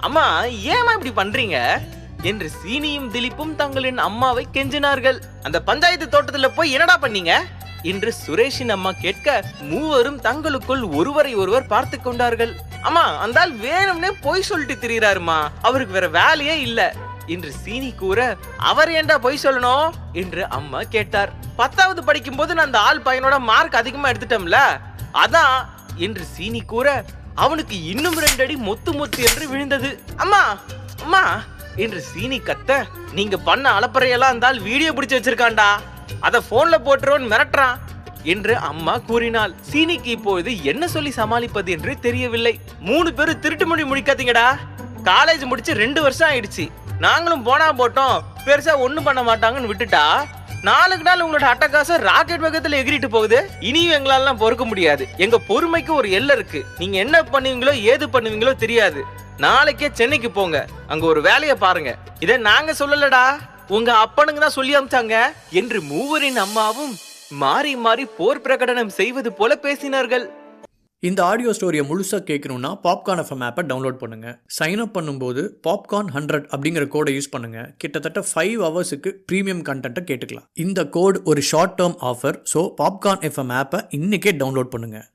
அம்மா ஏமா இப்படி பண்றீங்க என்று சீனியும் திலீப்பும் தங்களின் அம்மாவை கெஞ்சினார்கள். அந்த பஞ்சாயத்து தோட்டத்துல போய் என்னடா பண்ணீங்க என்று சுரேஷின் அம்மா கேட்க மூவரும் தங்களுக்குள் ஒருவரை ஒருவர் பார்த்து கொண்டார்கள். அம்மா அந்தால் வேணும்னே பொய் சொல்லிட்டு திரிகிறாருமா, அவருக்கு வேற வேலையே இல்ல என்று சீனி கூற, அவர் ஏண்டா பொய் சொல்லணும் என்று அம்மா கேட்டார். 10வது படிக்கும் போது நான் அந்த ஆள் பையனோட மார்க் அதிகமா எடுத்துட்டோம்ல அதான் என்று சீனி கூற, அவனுக்கு இன்னும் 2 அடி மொத்து மொத்து என்று விழுந்தது. அம்மா அம்மா என்று சீனி கத்த, நீங்க பண்ண அலப்பறையெல்லாம் இருந்தால் வீடியோ பிடிச்சு வச்சிருக்காண்டா, அத போன்ல போட்டுருவோன்னு மிரட்டுறான் என்று அம்மா கூறினாள். சீனிக்கு இப்பொழுது என்ன சொல்லி சமாளிப்பது என்று தெரியவில்லை. 3 பேரும் திருட்டு மொழி முடிக்காதீங்கடா, காலேஜ் முடிச்சு 2 வருஷம் ஆயிடுச்சு, நாங்களும் போனா போட்டோம் பெருசா ஒண்ணும் பண்ண மாட்டாங்கன்னு விட்டுட்டா 4 நாள் உங்களோட அட்டகாசம் ராக்கெட் வேகத்துல எகிரிட்டு போகுது. இனியும் எங்களாலாம் பொறுக்க முடியாது, எங்க பொறுமைக்கு ஒரு எல்லை இருக்கு, நீங்க என்ன பண்ணுவீங்களோ ஏது பண்ணுவீங்களோ தெரியாது, நாளைக்கே சென்னைக்கு போங்க, அங்க ஒரு வேலையை பாருங்க, இதை நாங்க சொல்லலடா, உங்க அப்பனுங்க தான் சொல்லி அமிச்சாங்க என்று மூவரின் அம்மாவும் மாறி மாறி போர் பிரகடனம் செய்வது போல பேசினார்கள். இந்த ஆடியோ ஸ்டோரியை முழுசாக கேட்கணுன்னா பாப்கார்ன் எஃப்எம் ஆப்பை டவுன்லோட் பண்ணுங்கள். சைன் அப் பண்ணும்போது பாப்கார்ன் 100 அப்படிங்கிற கோடை யூஸ் பண்ணுங்கள். கிட்டத்தட்ட 5 ஹவர்ஸுக்கு ப்ரீமியம் கண்டென்ட்டை கேட்டுக்கலாம். இந்த கோட் ஒரு short term offer. So popcorn FM ஆப்பை இன்றைக்கே டவுன்லோட் பண்ணுங்கள்.